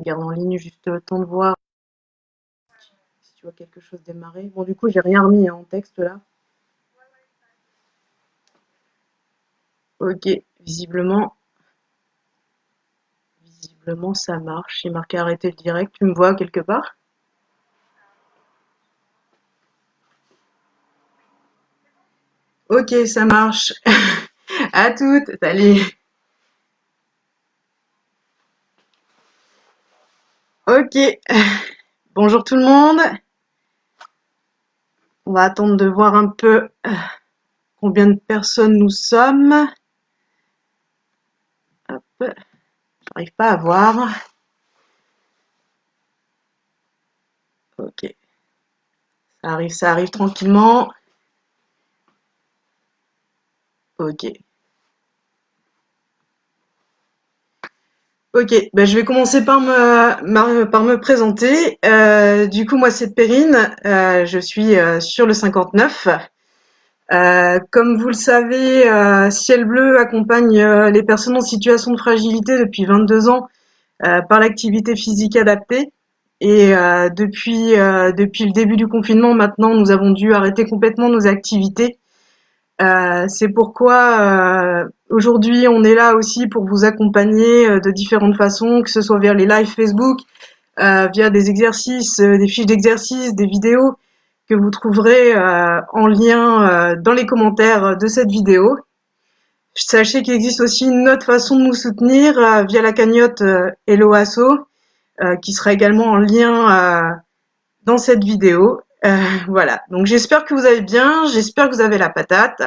garde en ligne juste le temps de voir si tu vois quelque chose démarrer. Bon, du coup, j'ai rien remis en texte là. Ok, visiblement ça marche. J'ai marqué arrêter le direct. Tu me vois quelque part? Ok, ça marche. À toutes. Salut. Ok. Bonjour tout le monde. On va attendre de voir un peu combien de personnes nous sommes. Hop. J'arrive pas à voir. Ok. Ça arrive tranquillement. Ok. Ok, bah, je vais commencer par me présenter. Du coup, moi, c'est Perrine. Je suis sur le 59. Comme vous le savez, Ciel Bleu accompagne les personnes en situation de fragilité depuis 22 ans par l'activité physique adaptée. Et depuis le début du confinement, maintenant, nous avons dû arrêter complètement nos activités. C'est pourquoi aujourd'hui on est là aussi pour vous accompagner de différentes façons, que ce soit via les lives Facebook, via des exercices, des fiches d'exercices, des vidéos que vous trouverez en lien dans les commentaires de cette vidéo. Sachez qu'il existe aussi une autre façon de nous soutenir via la cagnotte Hello Asso, qui sera également en lien dans cette vidéo. Voilà, donc j'espère que vous allez bien, j'espère que vous avez la patate.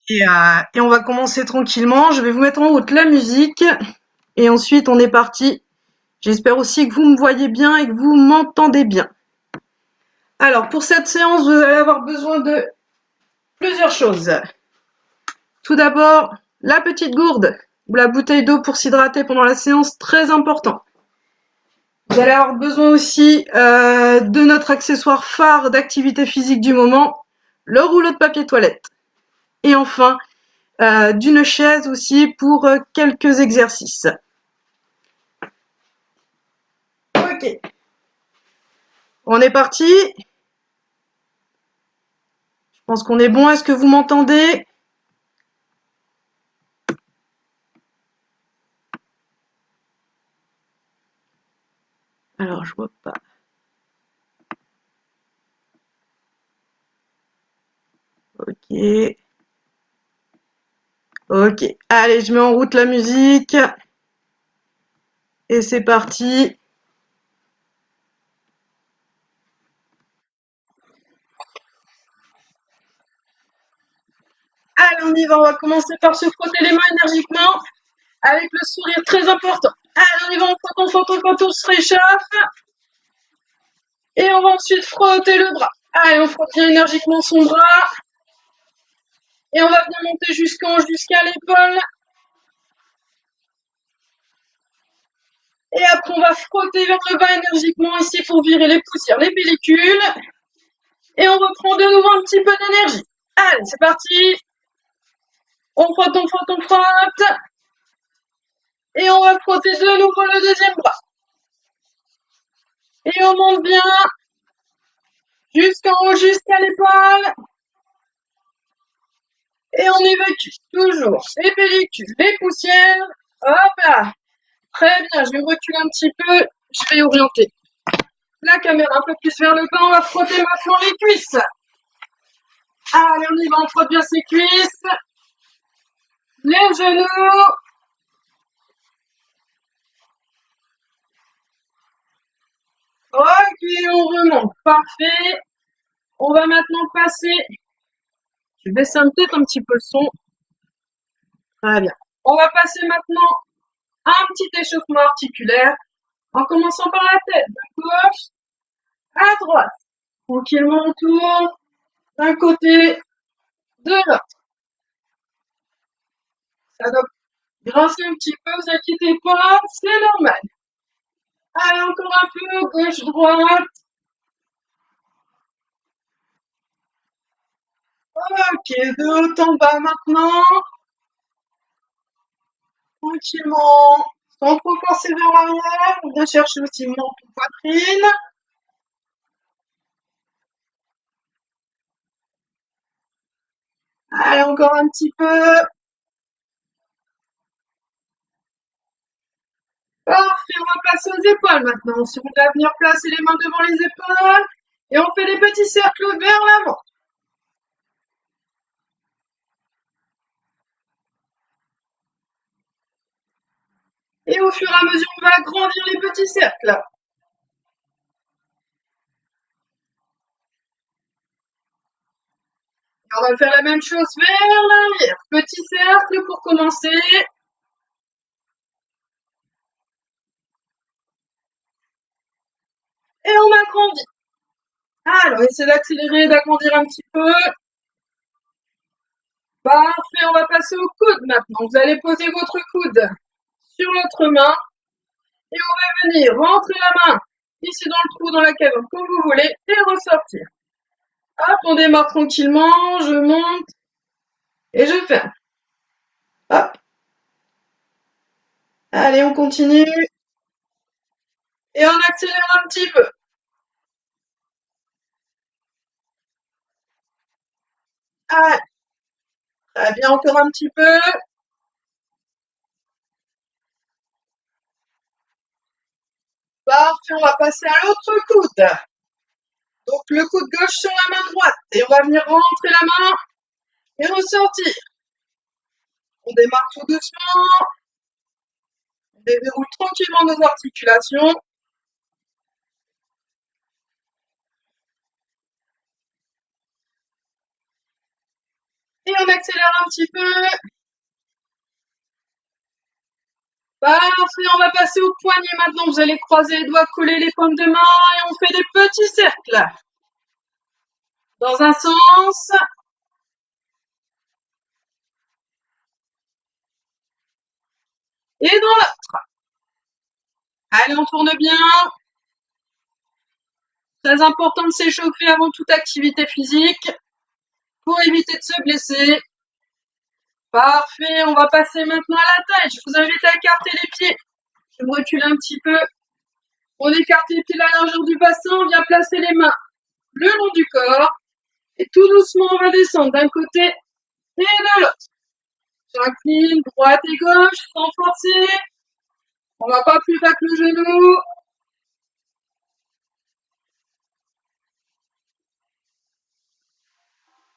Et on va commencer tranquillement. Je vais vous mettre en route la musique. Et ensuite, on est parti. J'espère aussi que vous me voyez bien et que vous m'entendez bien. Alors, pour cette séance, vous allez avoir besoin de plusieurs choses. Tout d'abord, la petite gourde ou la bouteille d'eau pour s'hydrater pendant la séance, très important. Vous allez avoir besoin aussi de notre accessoire phare d'activité physique du moment, le rouleau de papier toilette. Et enfin, d'une chaise aussi pour quelques exercices. Ok, on est parti. Je pense qu'on est bon. Est-ce que vous m'entendez? Alors, je vois pas. Ok. Ok. Allez, je mets en route la musique. Et c'est parti. Allez, on y va. On va commencer par se frotter les mains énergiquement. Avec le sourire très important. Allez, on y va. On se réchauffe. Et on va ensuite frotter le bras. Allez, on frotte bien énergiquement son bras. Et on va bien monter jusqu'à l'épaule. Et après, on va frotter vers le bas énergiquement ici pour virer les poussières, les pellicules. Et on reprend de nouveau un petit peu d'énergie. Allez, c'est parti. On frotte. Et on va frotter de nouveau le deuxième bras. Et on monte bien jusqu'en haut, jusqu'à l'épaule. Et on évacue toujours les pellicules, les poussières. Hop là. Très bien, je vais reculer un petit peu. Je vais orienter la caméra un peu plus vers le bas. On va frotter maintenant les cuisses. Allez, on y va, on frotte bien ses cuisses. Les genoux. Ok, on remonte. Parfait. On va maintenant passer. Je vais baisser peut-être un petit peu le son. Très bien. On va passer maintenant à un petit échauffement articulaire en commençant par la tête, de gauche à droite. Tranquillement on tourne d'un côté, de l'autre. Ça doit grincer un petit peu, vous inquiétez pas, c'est normal. Allez, encore un peu, gauche, droite. Ok, de haut en bas maintenant. Tranquillement. Sans trop forcer vers l'arrière. Bien chercher aussi menton, poitrine. Allez, encore un petit peu. Parfait, on va passer aux épaules maintenant. Si on va venir placer les mains devant les épaules. Et on fait des petits cercles vers l'avant. Et au fur et à mesure, on va agrandir les petits cercles. On va faire la même chose vers l'arrière. Petit cercle pour commencer. Et on agrandit. Alors, essayez d'accélérer, d'agrandir un petit peu. Parfait, on va passer au coude maintenant. Vous allez poser votre coude sur l'autre main. Et on va venir rentrer la main ici dans le trou, dans la caverne, comme vous voulez, et ressortir. Hop, on démarre tranquillement, je monte et je ferme. Hop, allez, on continue et on accélère un petit peu. Allez, très bien, encore un petit peu. Parfait, on va passer à l'autre coude. Donc le coude gauche sur la main droite et on va venir rentrer la main et ressortir. On démarre tout doucement, on déverrouille tranquillement nos articulations et on accélère un petit peu. Parfait, on va passer au poignet maintenant. Vous allez croiser les doigts, coller les paumes de main et on fait des petits cercles. Dans un sens et dans l'autre. Allez, on tourne bien. Très important de s'échauffer avant toute activité physique pour éviter de se blesser. Parfait, on va passer maintenant à la taille. Je vous invite à écarter les pieds. Je me recule un petit peu. On écarte les pieds à la largeur du bassin, on vient placer les mains le long du corps. Et tout doucement, on va descendre d'un côté et de l'autre. J'incline droite et gauche sans forcer. On va pas plus bas que le genou.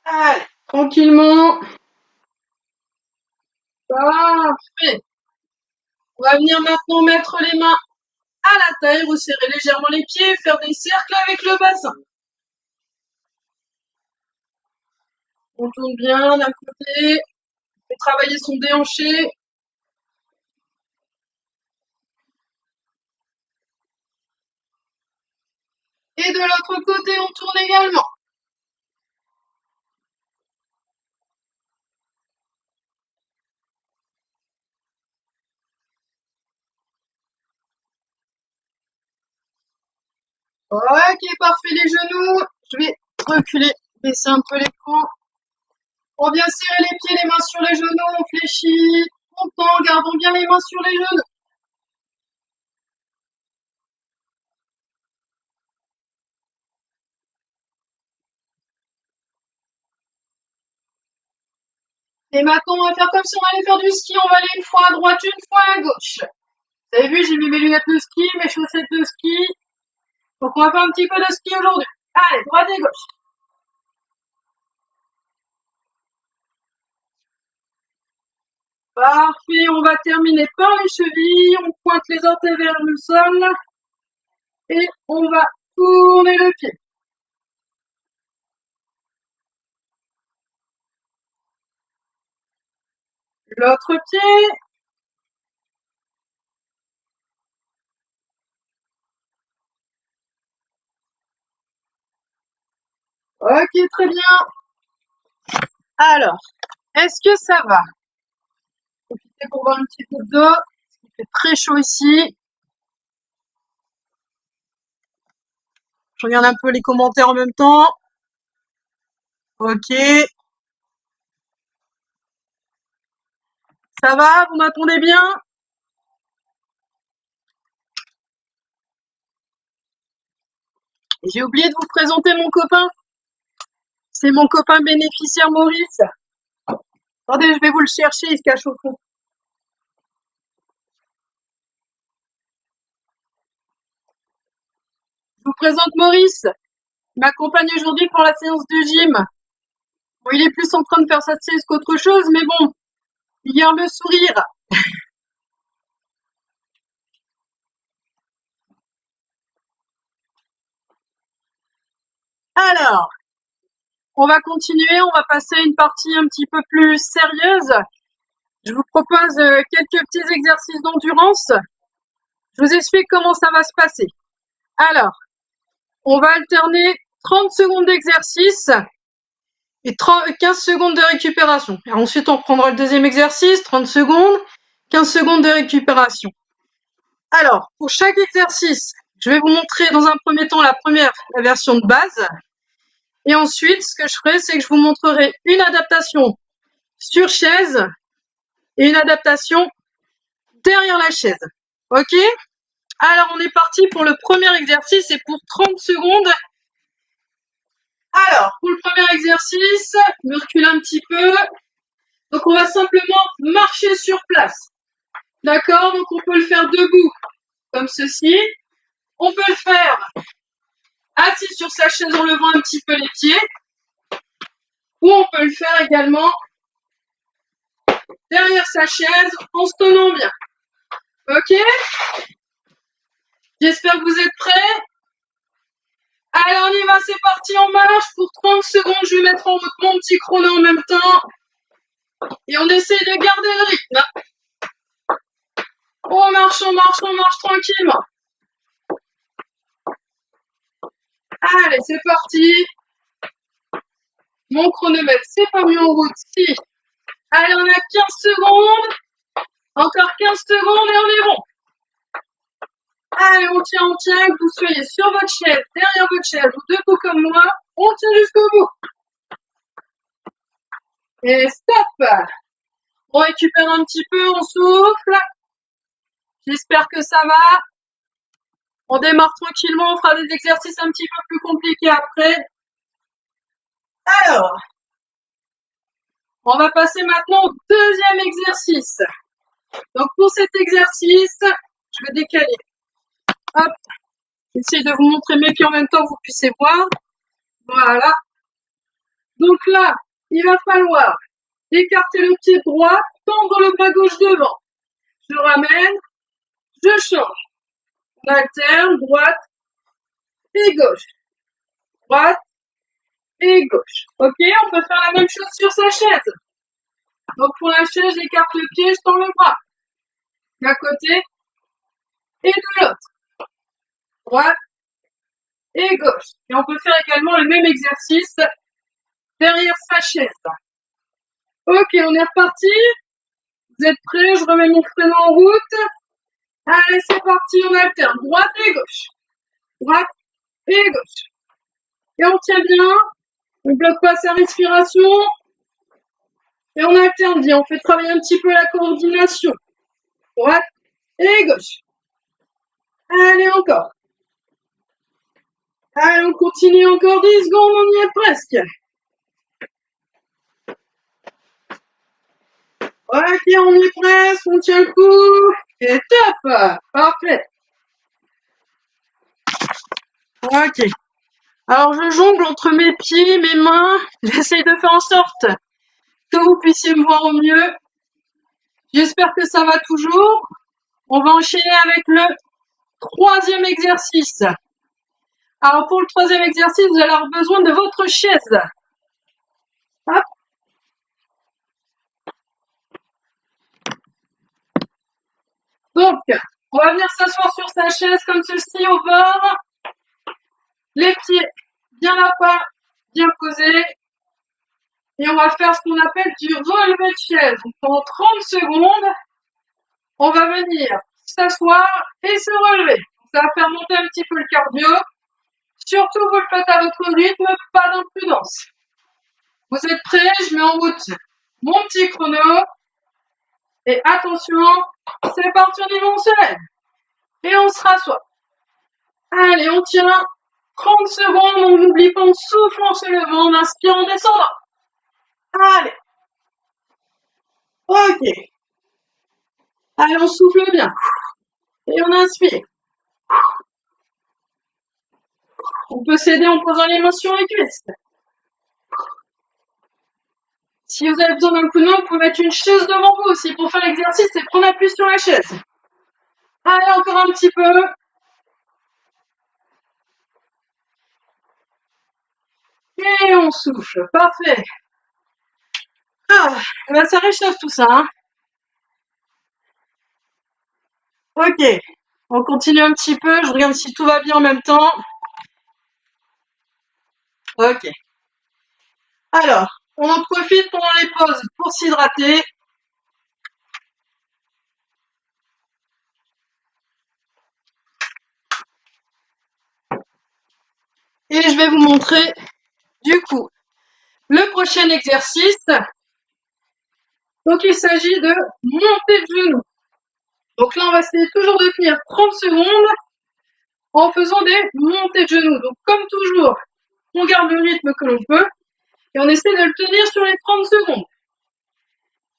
Allez, tranquillement. Parfait. On va venir maintenant mettre les mains à la taille, resserrer légèrement les pieds, faire des cercles avec le bassin. On tourne bien d'un côté, on fait travailler son déhanché. Et de l'autre côté, on tourne également. Ok, parfait les genoux. Je vais reculer, baisser un peu l'écran. On vient serrer les pieds, les mains sur les genoux, on fléchit. On tend, gardons bien les mains sur les genoux. Et maintenant, on va faire comme si on allait faire du ski. On va aller une fois à droite, une fois à gauche. Vous avez vu, j'ai mis mes lunettes de ski, mes chaussettes de ski. Donc, on va faire un petit peu de ski aujourd'hui. Allez, droite et gauche. Parfait, on va terminer par les chevilles. On pointe les orteils vers le sol. Et on va tourner le pied. L'autre pied. Ok, très bien. Alors, est-ce que ça va? Profitez pour boire un petit peu d'eau. Il fait très chaud ici. Je regarde un peu les commentaires en même temps. Ok. Ça va? Vous m'entendez bien? J'ai oublié de vous présenter mon copain. C'est mon copain bénéficiaire Maurice. Attendez, je vais vous le chercher, il se cache au fond. Je vous présente Maurice. Il m'accompagne aujourd'hui pour la séance de gym. Bon, il est plus en train de faire sa sieste qu'autre chose, mais bon, il garde le sourire. Alors, on va continuer, on va passer à une partie un petit peu plus sérieuse. Je vous propose quelques petits exercices d'endurance. Je vous explique comment ça va se passer. Alors, on va alterner 30 secondes d'exercice et 15 secondes de récupération. Et ensuite, on reprendra le deuxième exercice, 30 secondes, 15 secondes de récupération. Alors, pour chaque exercice, je vais vous montrer dans un premier temps la version de base. Et ensuite, ce que je ferai, c'est que je vous montrerai une adaptation sur chaise et une adaptation derrière la chaise. Ok? Alors, on est parti pour le premier exercice et pour 30 secondes. Alors, pour le premier exercice, je me recule un petit peu. Donc, on va simplement marcher sur place. D'accord? Donc, on peut le faire debout, comme ceci. On peut le faire assis sur sa chaise en levant un petit peu les pieds. Ou on peut le faire également derrière sa chaise en se tenant bien. Ok? J'espère que vous êtes prêts. Allez, on y va, c'est parti, on marche. Pour 30 secondes, je vais mettre en route mon petit chrono en même temps. Et on essaie de garder le rythme. On marche tranquillement. Allez, c'est parti. Mon chronomètre s'est pas mis en route. Si. Allez, on a 15 secondes. Encore 15 secondes et on est bon. Allez, on tient, que vous soyez sur votre chaise, derrière votre chaise ou debout comme moi. On tient jusqu'au bout. Et stop. On récupère un petit peu, on souffle. J'espère que ça va. On démarre tranquillement, on fera des exercices un petit peu plus compliqués après. Alors, on va passer maintenant au deuxième exercice. Donc pour cet exercice, je vais décaler. Hop, j'essaie de vous montrer mes pieds en même temps que vous puissiez voir. Voilà. Donc là, il va falloir écarter le pied droit, tendre le bras gauche devant. Je ramène, je change. On alterne, droite et gauche. Droite et gauche. Ok, on peut faire la même chose sur sa chaise. Donc pour la chaise, j'écarte le pied, je tends le bras. D'un côté et de l'autre. Droite et gauche. Et on peut faire également le même exercice derrière sa chaise. Ok, on est reparti. Vous êtes prêts? Je remets mon frein en route. Allez, c'est parti, on alterne. Droite et gauche. Droite et gauche. Et on tient bien. On ne bloque pas sa respiration. Et on alterne bien. On fait travailler un petit peu la coordination. Droite et gauche. Allez, encore. Allez, on continue encore 10 secondes, on y est presque. Ok, on y est presque, on tient le coup. Et top! Parfait. Ok. Alors, je jongle entre mes pieds, mes mains. J'essaye de faire en sorte que vous puissiez me voir au mieux. J'espère que ça va toujours. On va enchaîner avec le troisième exercice. Alors, pour le troisième exercice, vous allez avoir besoin de votre chaise. Hop. Donc, on va venir s'asseoir sur sa chaise comme ceci au bord. Les pieds bien à plat, bien posés. Et on va faire ce qu'on appelle du relevé de chaise. Donc, pendant 30 secondes, on va venir s'asseoir et se relever. Ça va faire monter un petit peu le cardio. Surtout, vous le faites à votre rythme, pas d'imprudence. Vous êtes prêts? Je mets en route mon petit chrono. Et attention, c'est parti, on y va, on se lève. Et on se rassoit. Allez, on tient 30 secondes, on n'oublie pas, on souffle en se levant, on inspire en descendant. Allez. Ok. Allez, on souffle bien. Et on inspire. On peut s'aider en posant les mains sur les cuisses. Si vous avez besoin d'un coup de main, vous pouvez mettre une chaise devant vous aussi pour faire l'exercice et prendre appui sur la chaise. Allez, encore un petit peu. Et on souffle. Parfait. Ah, ben ça réchauffe tout ça. Hein. Ok. On continue un petit peu. Je regarde si tout va bien en même temps. Ok. Alors, on en profite pendant les pauses pour s'hydrater. Et je vais vous montrer, du coup, le prochain exercice. Donc, il s'agit de monter le genou. Donc là, on va essayer toujours de tenir 30 secondes en faisant des montées de genoux. Donc, comme toujours, on garde le rythme que l'on peut et on essaie de le tenir sur les 30 secondes.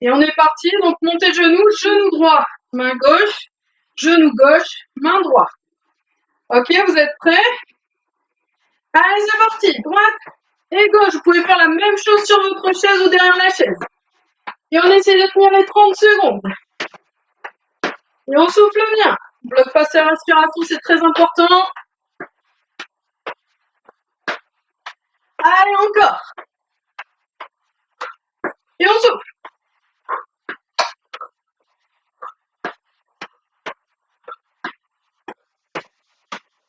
Et on est parti. Donc, montée de genoux, genou droit, main gauche, genou gauche, main droite. Ok, vous êtes prêts? Allez, c'est parti. Droite et gauche. Vous pouvez faire la même chose sur votre chaise ou derrière la chaise. Et on essaie de tenir les 30 secondes. Et on souffle bien. On bloque pas sa respiration, c'est très important. Allez, encore. Et on souffle.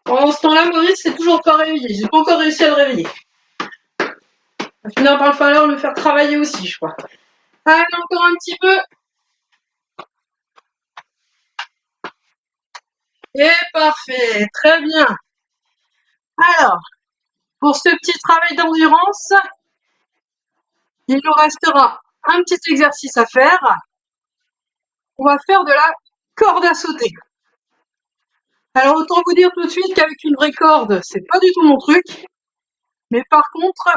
Pendant ce temps-là, Maurice, c'est toujours pas réveillé. J'ai pas encore réussi à le réveiller. Va finir par le falloir le faire travailler aussi, je crois. Allez, encore un petit peu. Et parfait. Très bien. Alors, pour ce petit travail d'endurance, il nous restera un petit exercice à faire. On va faire de la corde à sauter. Alors, autant vous dire tout de suite qu'avec une vraie corde, c'est pas du tout mon truc. Mais par contre,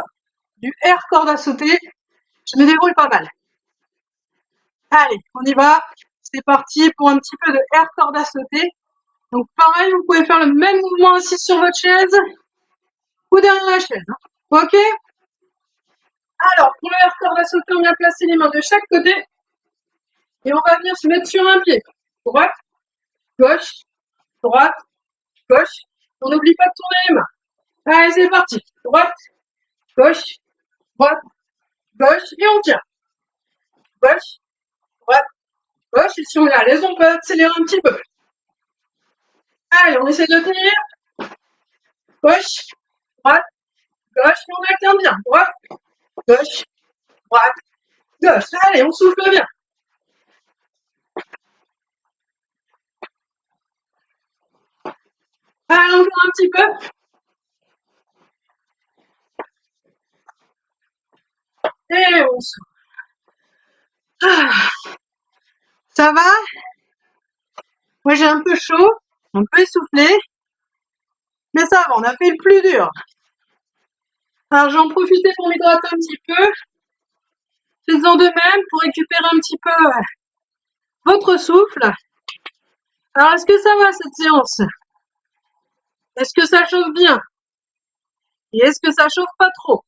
du air corde à sauter, je me débrouille pas mal. Allez, on y va. C'est parti pour un petit peu de air corde à sauter. Donc pareil, vous pouvez faire le même mouvement assis sur votre chaise ou derrière la chaise. Ok? Alors, pour le air corde à sauter, on vient placer les mains de chaque côté. Et on va venir se mettre sur un pied. Droite, gauche, droite, gauche. On n'oublie pas de tourner les mains. Allez, c'est parti. Droite, gauche, droite, gauche. Et on tient. Gauche, droite, gauche. Et si on est à l'aise, on peut accélérer un petit peu. Allez, on essaie de tenir. Gauche, droite, gauche. Et on alterne bien. Droite, gauche, droite, gauche. Allez, on souffle bien. Allez, encore un petit peu. Et on souffle. Ah, ça va? Moi, j'ai un peu chaud, un peu essoufflé, mais ça va, on a fait le plus dur. Alors, j'en profitais pour m'hydrater un petit peu. Faites-en de même pour récupérer un petit peu votre souffle. Alors, est-ce que ça va cette séance? Est-ce que ça chauffe bien? Et est-ce que ça chauffe pas trop?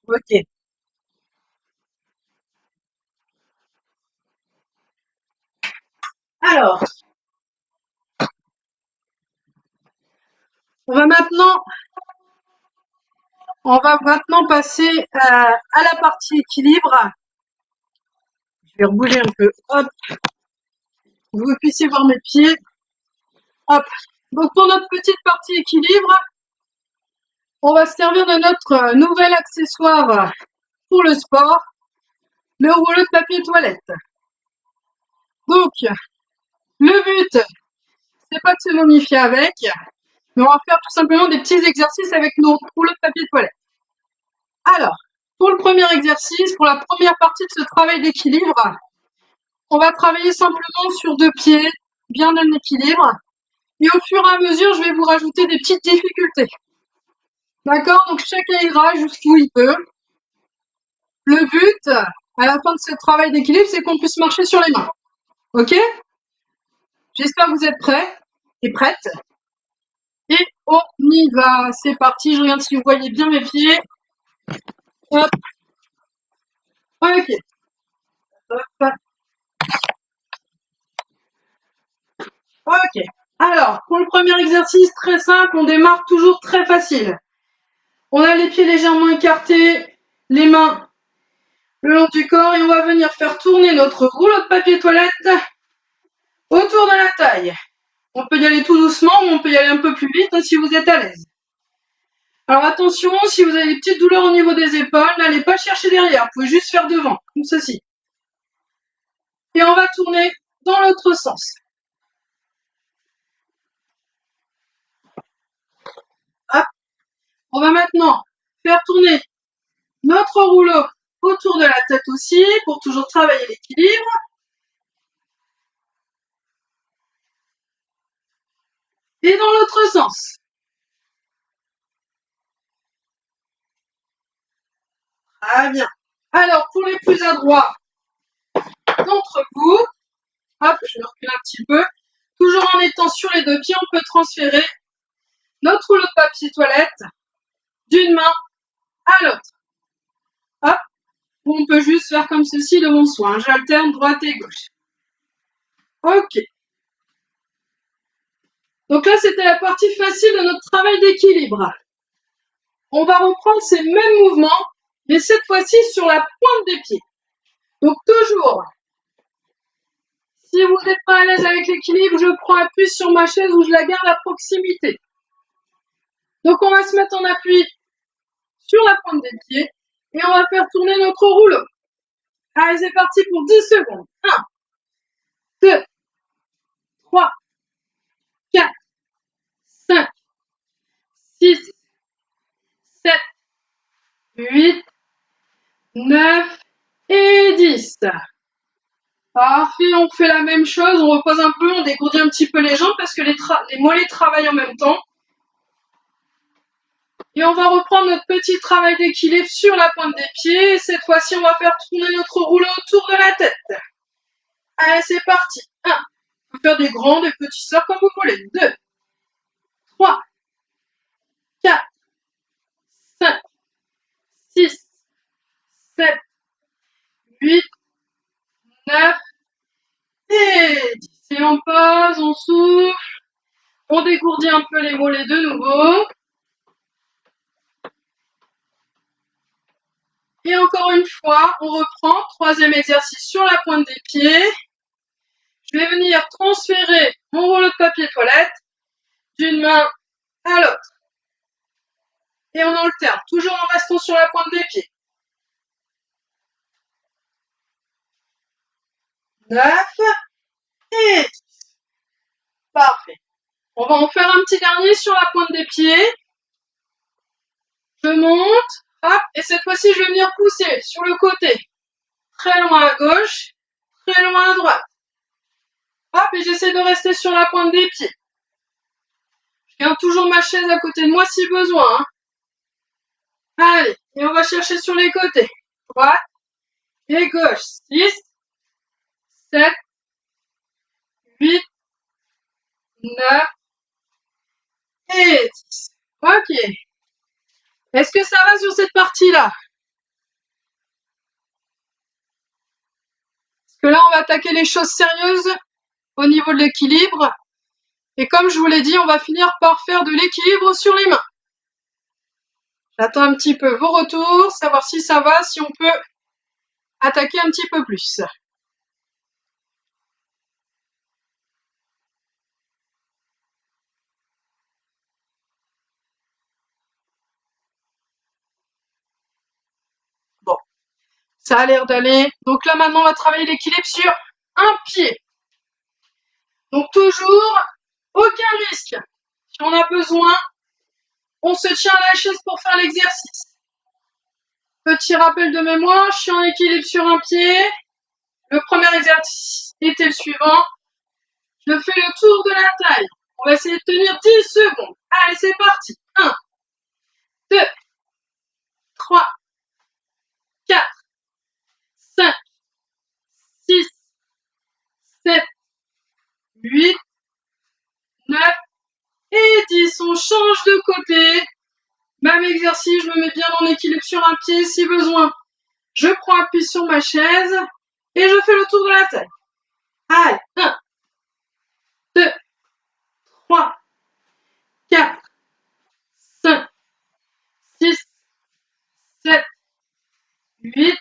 Ok. Alors, on va maintenant passer à la partie équilibre. Je vais rebouger un peu. Hop. Vous puissiez voir mes pieds. Hop. Donc, pour notre petite partie équilibre, on va se servir de notre nouvel accessoire pour le sport, le rouleau de papier toilette. Donc, le but, c'est pas de se momifier avec, Mais on va faire tout simplement des petits exercices avec nos rouleaux de papier toilette. Alors, pour le premier exercice, pour la première partie de ce travail d'équilibre, on va travailler simplement sur 2 pieds, bien en équilibre. Et au fur et à mesure, je vais vous rajouter des petites difficultés. D'accord? Donc chacun ira jusqu'où il peut. Le but, à la fin de ce travail d'équilibre, c'est qu'on puisse marcher sur les mains. Ok? J'espère que vous êtes prêts et prêtes. Et on y va. C'est parti. Je regarde si vous voyez bien mes pieds. Hop. Ok. Hop. Ok. Alors, pour le premier exercice, très simple, on démarre toujours très facile. On a les pieds légèrement écartés, les mains le long du corps et on va venir faire tourner notre rouleau de papier toilette autour de la taille. On peut y aller tout doucement ou on peut y aller un peu plus vite si vous êtes à l'aise. Alors attention, si vous avez des petites douleurs au niveau des épaules, n'allez pas chercher derrière, vous pouvez juste faire devant, comme ceci. Et on va tourner dans l'autre sens. Hop. On va maintenant faire tourner notre rouleau autour de la tête aussi, pour toujours travailler l'équilibre. Et dans l'autre sens. Très bien. Alors, pour les plus adroits d'entre vous, hop, je me recule un petit peu. Toujours en étant sur les 2 pieds, on peut transférer notre rouleau de papier toilette d'une main à l'autre. Hop, on peut juste faire comme ceci de mon soin. J'alterne droite et gauche. Ok. Donc là, c'était la partie facile de notre travail d'équilibre. On va reprendre ces mêmes mouvements, mais cette fois-ci sur la pointe des pieds. Donc toujours, si vous n'êtes pas à l'aise avec l'équilibre, je prends appui sur ma chaise ou je la garde à proximité. Donc on va se mettre en appui sur la pointe des pieds et on va faire tourner notre rouleau. Allez, c'est parti pour 10 secondes. 1, 2, 3, 4, 5, 6, 7, 8, 9 et 10. Parfait, on fait la même chose, on repose un peu, on dégourdit un petit peu les jambes parce que les mollets travaillent en même temps. Et on va reprendre notre petit travail d'équilibre sur la pointe des pieds. Et cette fois-ci, on va faire tourner notre rouleau autour de la tête. Allez, c'est parti. 1. On peut faire des grands, des petits sorts comme vous voulez. 2, 3, 4, 5, 6, 7, 8, 9 et 10. Et on pose, on souffle. On dégourdit un peu les mollets de nouveau. Et encore une fois, on reprend. 3e exercice sur la pointe des pieds. Je vais venir transférer mon rouleau de papier toilette d'une main à l'autre. Et on alterne, toujours en restant sur la pointe des pieds. 9 et 10. Parfait. On va en faire un petit dernier sur la pointe des pieds. Je monte, hop, et cette fois-ci, je vais venir pousser sur le côté. Très loin à gauche, très loin à droite. Hop, et j'essaie de rester sur la pointe des pieds. Je garde toujours ma chaise à côté de moi si besoin. Hein. Allez, et on va chercher sur les côtés. Droite et gauche. 6, 7, 8, 9 et 10. Ok. Est-ce que ça va sur cette partie-là? Parce que là, on va attaquer les choses sérieuses au niveau de l'équilibre. Et comme je vous l'ai dit, on va finir par faire de l'équilibre sur les mains. J'attends un petit peu vos retours, savoir si ça va, si on peut attaquer un petit peu plus. Bon, ça a l'air d'aller. Donc là, maintenant, on va travailler l'équilibre sur un pied. Donc toujours, aucun risque on a besoin, on se tient à la chaise pour faire l'exercice. Petit rappel de mémoire, je suis en équilibre sur un pied. Le premier exercice était le suivant. Je fais le tour de la taille. On va essayer de tenir 10 secondes. Allez, c'est parti. 1, 2, 3, 4, 5, 6, 7, 8, 9 et 10. On change de côté. Même exercice, je me mets bien en équilibre sur un pied si besoin. Je prends appui sur ma chaise et je fais le tour de la taille. Allez, 1, 2, 3, 4, 5, 6, 7, 8,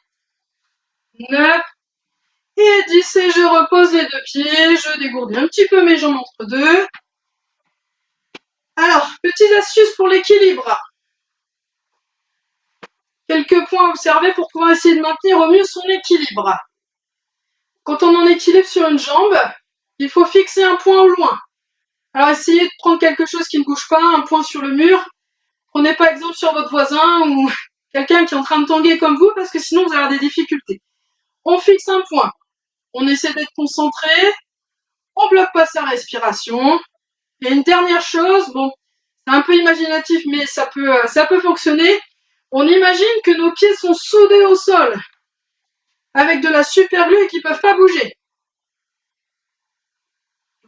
9 et 10. Et je repose les deux pieds. Je dégourdis un petit peu mes jambes entre deux. Alors, petites astuces pour l'équilibre. Quelques points à observer pour pouvoir essayer de maintenir au mieux son équilibre. Quand on en équilibre sur une jambe, il faut fixer un point au loin. Alors essayez de prendre quelque chose qui ne bouge pas, un point sur le mur. Prenez pas exemple sur votre voisin ou quelqu'un qui est en train de tanguer comme vous parce que sinon vous allez avoir des difficultés. On fixe un point. On essaie d'être concentré. On bloque pas sa respiration. Et une dernière chose, bon, c'est un peu imaginatif mais ça peut fonctionner. On imagine que nos pieds sont soudés au sol avec de la super glue et qu'ils peuvent pas bouger.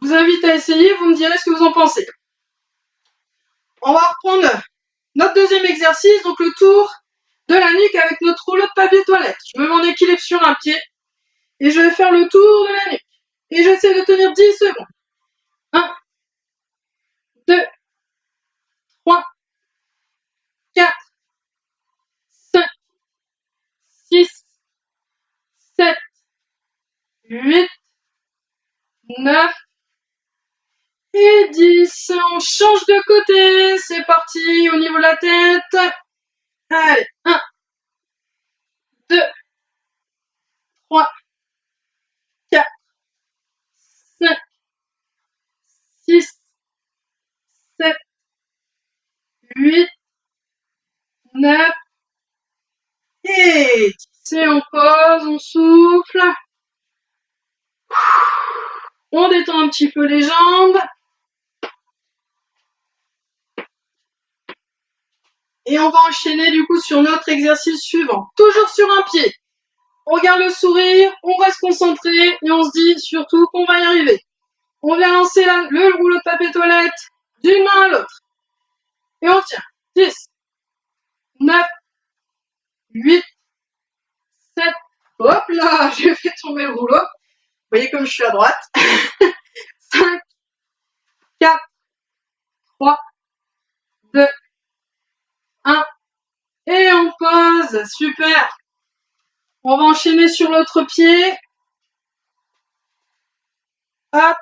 Je vous invite à essayer, vous me direz ce que vous en pensez. On va reprendre notre deuxième exercice, donc le tour de la nuque avec notre rouleau de papier toilette. Je me mets en équilibre sur un pied et je vais faire le tour de la nuque. Et j'essaie de tenir 10 secondes. 1, 2, 3, 4, 5, 6, 7, 8, 9 et 10. On change de côté. C'est parti au niveau de la tête. Allez, 1, 2, 3, 4, 5, 6, 7, 8, 9 et 10. Et on pose, on souffle. On détend un petit peu les jambes. Et on va enchaîner du coup sur notre exercice suivant. Toujours sur un pied. On regarde le sourire, on reste concentré et on se dit surtout qu'on va y arriver. On vient lancer le rouleau de papier toilette d'une main à l'autre. Et on tient. 10, 9, 8, 7. Hop là, j'ai fait tomber le rouleau. Vous voyez comme je suis à droite. 5, 4, 3, 2, 1. Et on pose. Super. On va enchaîner sur l'autre pied. Hop.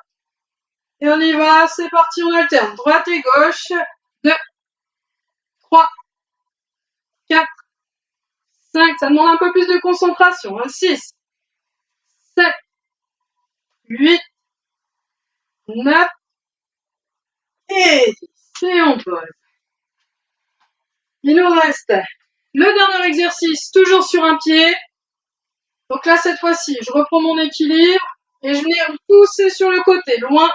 Et on y va. C'est parti, on alterne. Droite et gauche. 2, 3, 4, 5. Ça demande un peu plus de concentration. 6, 7, 8, 9 et 10. Et on pose. Il nous reste le dernier exercice, toujours sur un pied. Donc là, cette fois-ci, je reprends mon équilibre et je viens pousser sur le côté, loin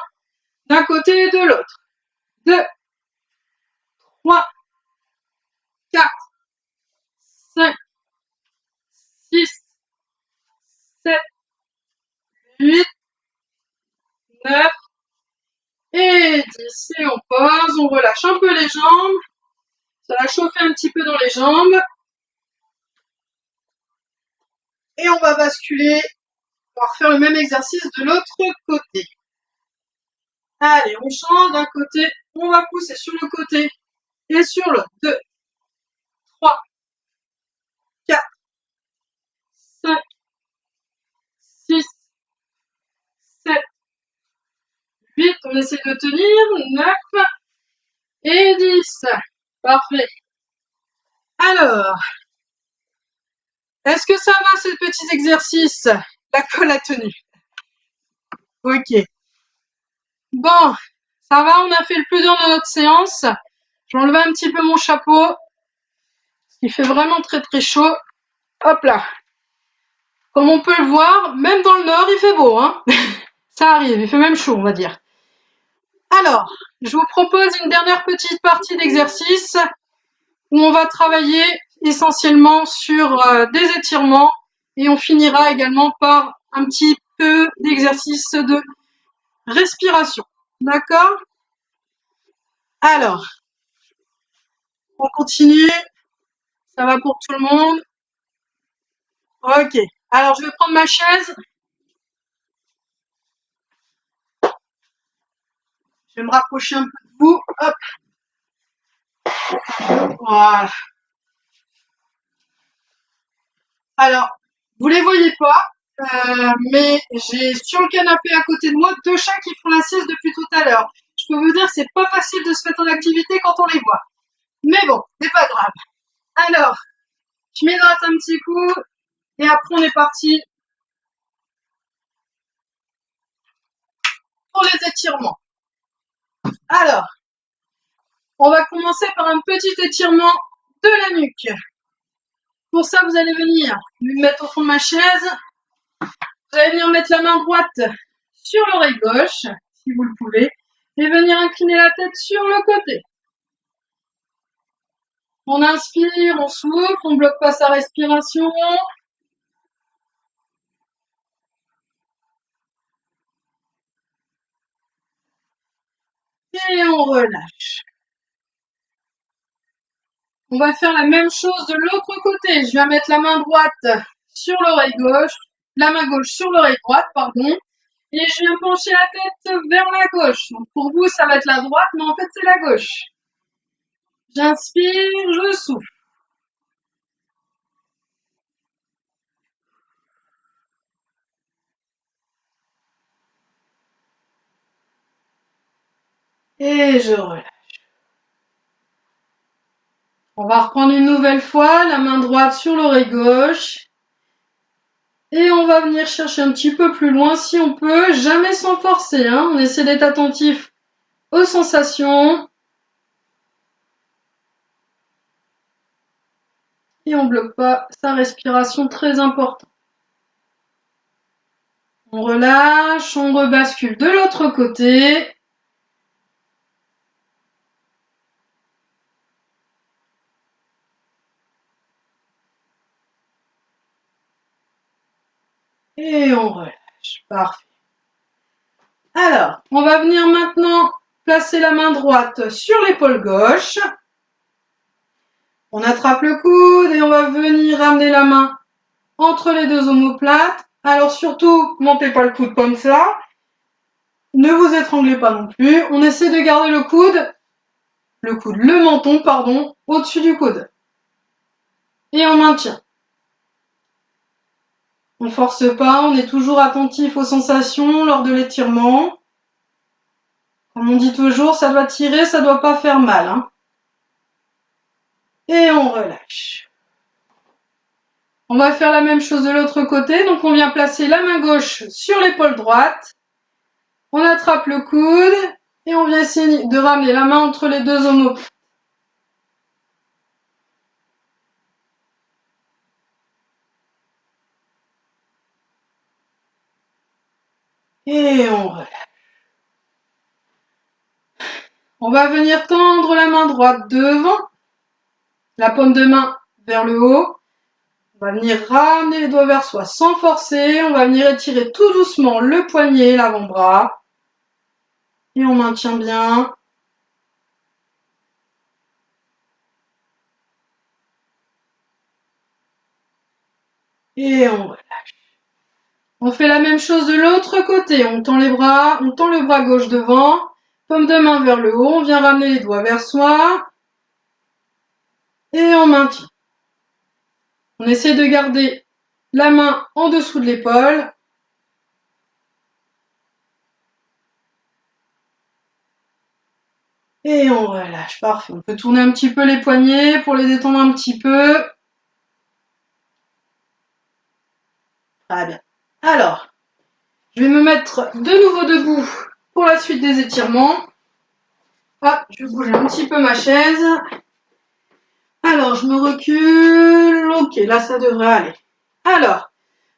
d'un côté et de l'autre. 2, 3, 4, 5, 6, 7, 8, 9 et 10. Et on pose, on relâche un peu les jambes. Ça va chauffer un petit peu dans les jambes. Et on va basculer. On va refaire le même exercice de l'autre côté. Allez, on change d'un côté. On va pousser sur le côté et sur l'autre. 2, 3, 4, 5, 6, 7, 8. On essaie de tenir. 9 et 10. Parfait. Alors, est-ce que ça va ces petits exercices? La colle à tenue. Ok. Bon, Ça va, on a fait le plus dur de notre séance. Je vais enlever un petit peu mon chapeau. Il fait vraiment très très chaud. Hop là. Comme on peut le voir, même dans le nord, il fait beau, hein. Ça arrive, il fait même chaud, on va dire. Alors, je vous propose une dernière petite partie d'exercice où on va travailler essentiellement sur des étirements et on finira également par un petit peu d'exercice de respiration. D'accord? Alors, on continue. Ça va pour tout le monde? Ok. Alors, je vais prendre ma chaise. Je vais me rapprocher un peu de vous. Hop. Voilà. Alors, vous les voyez pas, mais j'ai sur le canapé à côté de moi 2 chats qui font la sieste depuis tout à l'heure. Je peux vous dire que c'est pas facile de se mettre en activité quand on les voit. Mais bon, c'est pas grave. Alors, je m'hydrate un petit coup et après on est parti pour les étirements. Alors, on va commencer par un petit étirement de la nuque. Pour ça, vous allez venir me mettre au fond de ma chaise. Vous allez venir mettre la main droite sur l'oreille gauche, si vous le pouvez, et venir incliner la tête sur le côté. On inspire, on souffle, on ne bloque pas sa respiration. Et on relâche. On va faire la même chose de l'autre côté. Je viens mettre la main droite sur l'oreille gauche, la main gauche sur l'oreille droite, pardon. Et je viens pencher la tête vers la gauche. Donc pour vous, ça va être la droite, mais en fait, c'est la gauche. J'inspire, je souffle. Et je relâche. On va reprendre une nouvelle fois, la main droite sur l'oreille gauche. Et on va venir chercher un petit peu plus loin si on peut, jamais sans forcer, hein. On essaie d'être attentif aux sensations. Et on ne bloque pas sa respiration, très important. On relâche, on rebascule de l'autre côté. Et on relâche. Parfait. Alors, on va venir maintenant placer la main droite sur l'épaule gauche. On attrape le coude et on va venir ramener la main entre les deux omoplates. Alors surtout, montez pas le coude comme ça. Ne vous étranglez pas non plus. On essaie de garder le menton, pardon, au-dessus du coude. Et on maintient. On ne force pas, on est toujours attentif aux sensations lors de l'étirement. Comme on dit toujours, ça doit tirer, ça doit pas faire mal, hein. Et on relâche. On va faire la même chose de l'autre côté. Donc on vient placer la main gauche sur l'épaule droite. On attrape le coude et on vient essayer de ramener la main entre les deux omoplates. Et on relâche. On va venir tendre la main droite devant, la paume de main vers le haut. On va venir ramener les doigts vers soi sans forcer. On va venir étirer tout doucement le poignet, l'avant-bras. Et on maintient bien. Et on relâche. On fait la même chose de l'autre côté. On tend les bras, on tend le bras gauche devant. Paume de main vers le haut. On vient ramener les doigts vers soi. Et on maintient. On essaie de garder la main en dessous de l'épaule. Et on relâche. Parfait. On peut tourner un petit peu les poignets pour les détendre un petit peu. Très bien. Alors, je vais me mettre de nouveau debout pour la suite des étirements. Hop, je vais bouger un petit peu ma chaise. Alors, je me recule. Ok, là, ça devrait aller. Alors,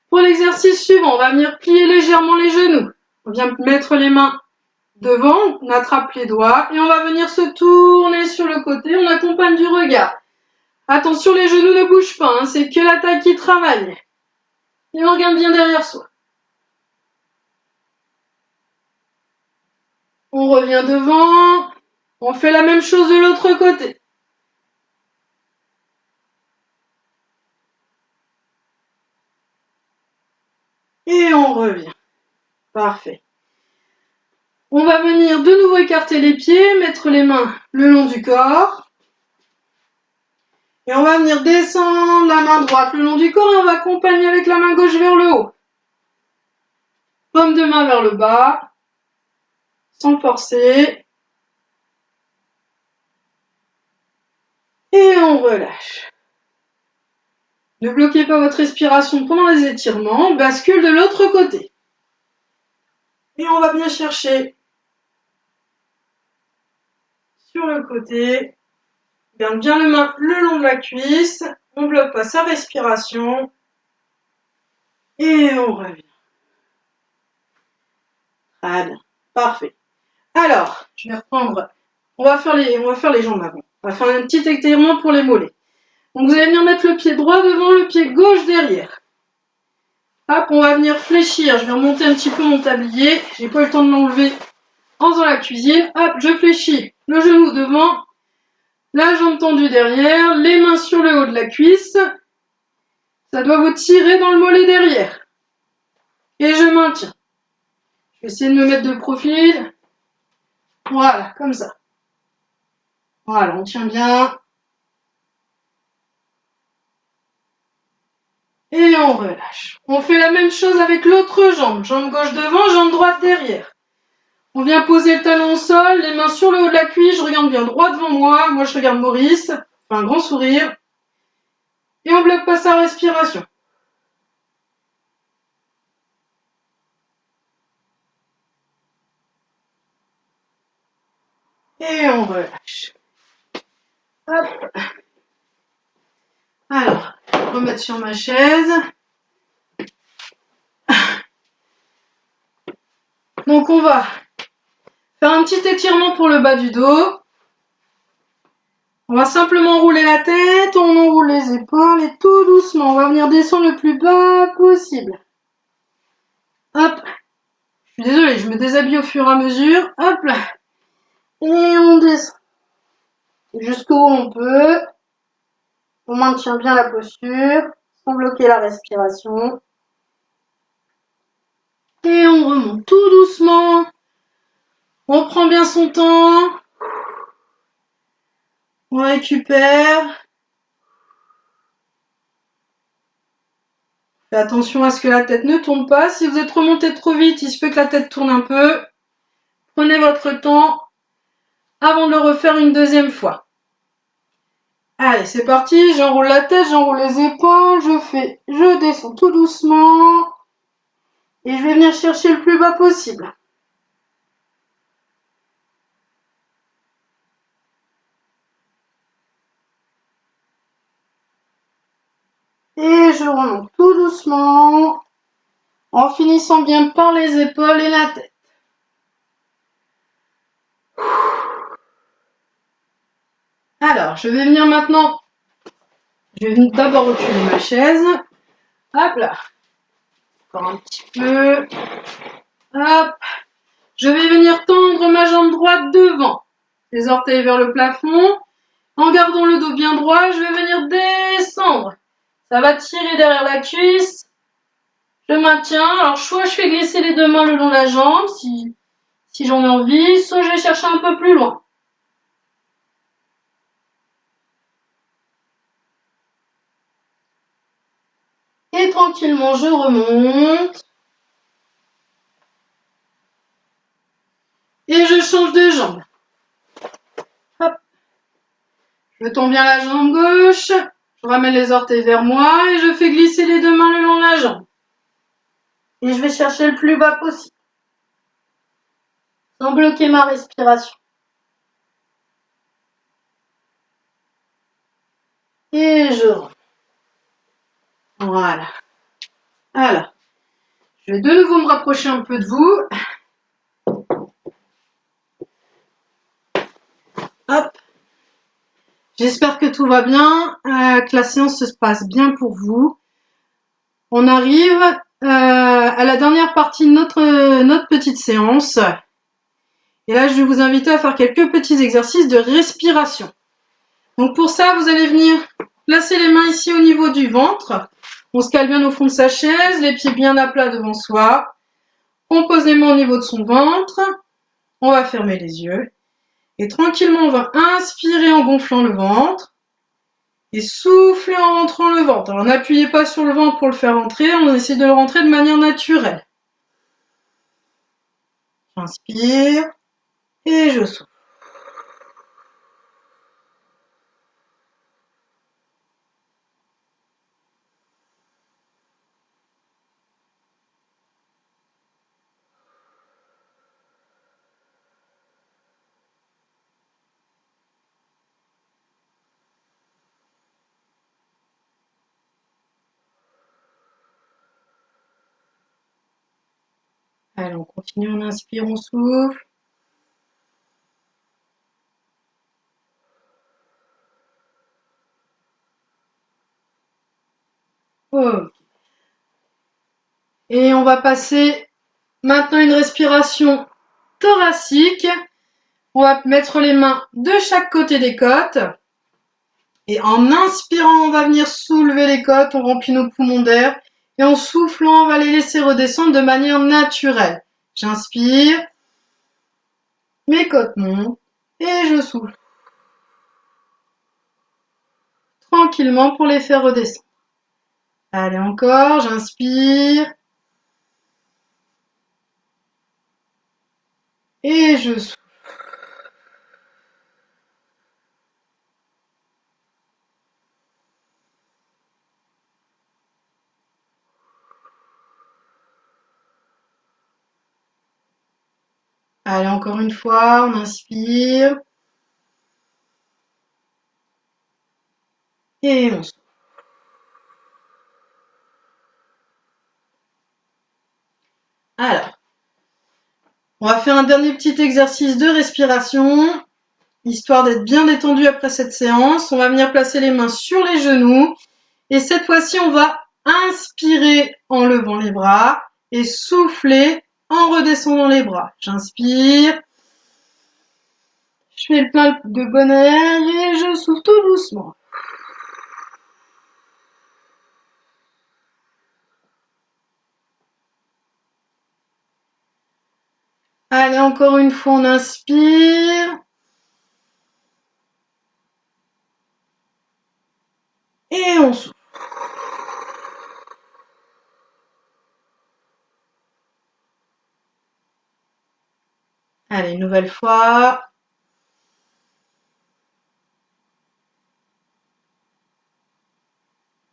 pour l'exercice suivant, on va venir plier légèrement les genoux. On vient mettre les mains devant, on attrape les doigts et on va venir se tourner sur le côté. On accompagne du regard. Attention, les genoux ne bougent pas, hein, c'est que la taille qui travaille. Et on regarde bien derrière soi. On revient devant. On fait la même chose de l'autre côté. Et on revient. Parfait. On va venir de nouveau écarter les pieds, mettre les mains le long du corps. Et on va venir descendre la main droite le long du corps et on va accompagner avec la main gauche vers le haut. Paume de main vers le bas, sans forcer. Et on relâche. Ne bloquez pas votre respiration pendant les étirements, on bascule de l'autre côté. Et on va bien chercher sur le côté. Garde bien les mains le long de la cuisse. On ne bloque pas sa respiration. Et on revient. Très bien. Parfait. Alors, je vais reprendre. On va faire les jambes avant. On va faire un petit étirement pour les mollets. Donc vous allez venir mettre le pied droit devant, le pied gauche derrière. Hop, on va venir fléchir. Je vais remonter un petit peu mon tablier. J'ai pas eu le temps de l'enlever en faisant la cuisine. Hop, je fléchis le genou devant, la jambe tendue derrière, les mains sur le haut de la cuisse. Ça doit vous tirer dans le mollet derrière. Et je maintiens. Je vais essayer de me mettre de profil. Voilà, comme ça. Voilà, on tient bien. Et on relâche. On fait la même chose avec l'autre jambe. Jambe gauche devant, jambe droite derrière. On vient poser le talon au sol, les mains sur le haut de la cuisse. Je regarde bien droit devant moi. Moi, je regarde Maurice. Je fais un grand sourire. Et on bloque pas sa respiration. Et on relâche. Hop. Alors, remettre sur ma chaise. Donc on va faire un petit étirement pour le bas du dos. On va simplement rouler la tête, on enroule les épaules et tout doucement, on va venir descendre le plus bas possible. Hop. Je suis désolée, je me déshabille au fur et à mesure. Hop là. Et on descend. Jusqu'où on peut. On maintient bien la posture, sans bloquer la respiration. Et on remonte tout doucement. On prend bien son temps. On récupère. Faites attention à ce que la tête ne tourne pas. Si vous êtes remonté trop vite, il se peut que la tête tourne un peu. Prenez votre temps avant de le refaire une deuxième fois. Allez, c'est parti. J'enroule la tête, j'enroule les épaules. Je descends tout doucement. Et je vais venir chercher le plus bas possible. Et je remonte tout doucement, en finissant bien par les épaules et la tête. Alors, je vais venir maintenant, je vais d'abord reculer ma chaise. Hop là. Encore un petit peu. Hop. Je vais venir tendre ma jambe droite devant. Les orteils vers le plafond. En gardant le dos bien droit, je vais venir descendre. Ça va tirer derrière la cuisse. Je maintiens. Alors, soit je fais glisser les deux mains le long de la jambe, si j'en ai envie, soit je vais chercher un peu plus loin. Et tranquillement, je remonte. Et je change de jambe. Hop. Je tends bien la jambe gauche. Je ramène les orteils vers moi et je fais glisser les deux mains le long de la jambe. Et je vais chercher le plus bas possible. Sans bloquer ma respiration. Et je rentre. Voilà. Alors, je vais de nouveau me rapprocher un peu de vous. Hop. J'espère que tout va bien, que la séance se passe bien pour vous. On arrive à la dernière partie de notre petite séance. Et là, je vais vous inviter à faire quelques petits exercices de respiration. Donc pour ça, vous allez venir placer les mains ici au niveau du ventre. On se cale bien au fond de sa chaise, les pieds bien à plat devant soi. On pose les mains au niveau de son ventre. On va fermer les yeux. Et tranquillement, on va inspirer en gonflant le ventre. Et souffler en rentrant le ventre. Alors n'appuyez pas sur le ventre pour le faire rentrer, on essaie de le rentrer de manière naturelle. J'inspire et je souffle. Allez, on continue, on inspire, on souffle. Ok. Et on va passer maintenant une respiration thoracique. On va mettre les mains de chaque côté des côtes. Et en inspirant, on va venir soulever les côtes, on remplit nos poumons d'air. Et en soufflant, on va les laisser redescendre de manière naturelle. J'inspire, mes côtes montent et je souffle. Tranquillement pour les faire redescendre. Allez, encore, j'inspire. Et je souffle. Allez, encore une fois, on inspire. Et on souffle. Alors, on va faire un dernier petit exercice de respiration, histoire d'être bien détendu après cette séance. On va venir placer les mains sur les genoux. Et cette fois-ci, on va inspirer en levant les bras et souffler en redescendant les bras. J'inspire. Je fais le plein de bon air et je souffle tout doucement. Allez, encore une fois, on inspire. Et on souffle. Allez, une nouvelle fois.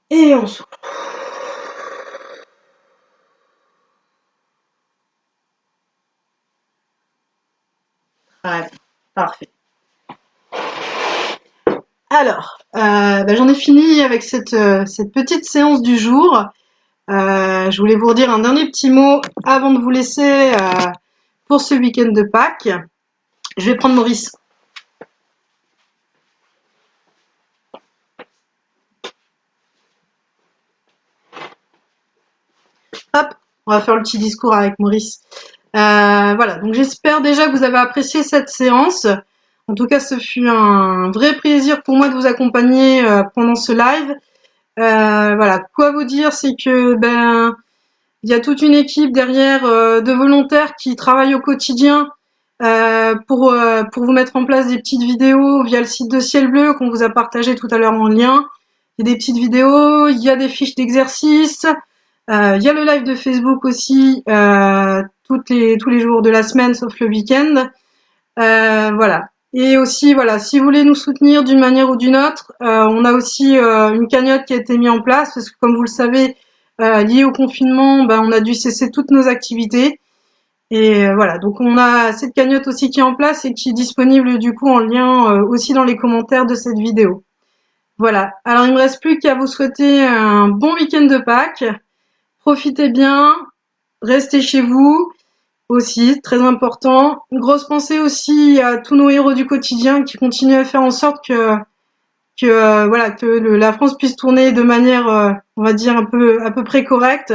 Et on souffle. Allez, parfait. Alors, j'en ai fini avec cette petite séance du jour. Je voulais vous redire un dernier petit mot avant de vous laisser pour ce week-end de Pâques. Je vais prendre Maurice. Hop, on va faire le petit discours avec Maurice. Voilà, donc j'espère déjà que vous avez apprécié cette séance. En tout cas, ce fut un vrai plaisir pour moi de vous accompagner pendant ce live. Voilà, quoi vous dire, c'est que il y a toute une équipe derrière de volontaires qui travaillent au quotidien pour vous mettre en place des petites vidéos via le site de Ciel Bleu qu'on vous a partagé tout à l'heure en lien. Il y a des petites vidéos, il y a des fiches d'exercices, il y a le live de Facebook aussi tous les jours de la semaine sauf le week-end. Voilà. Et aussi, voilà, si vous voulez nous soutenir d'une manière ou d'une autre, on a aussi une cagnotte qui a été mise en place parce que, comme vous le savez, lié au confinement, on a dû cesser toutes nos activités. Et voilà, donc on a cette cagnotte aussi qui est en place et qui est disponible du coup en lien aussi dans les commentaires de cette vidéo. Voilà. Alors, il me reste plus qu'à vous souhaiter un bon week-end de Pâques. Profitez bien, restez chez vous aussi, très important. Une grosse pensée aussi à tous nos héros du quotidien qui continuent à faire en sorte que voilà que la France puisse tourner de manière, on va dire un peu à peu près correcte.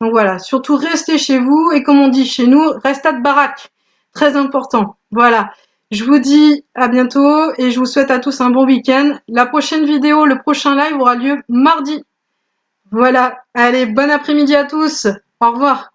Donc voilà, surtout restez chez vous et comme on dit chez nous, restat de baraque, très important. Voilà. Je vous dis à bientôt et je vous souhaite à tous un bon week-end. La prochaine vidéo, le prochain live aura lieu mardi. Voilà. Allez, bon après-midi à tous. Au revoir.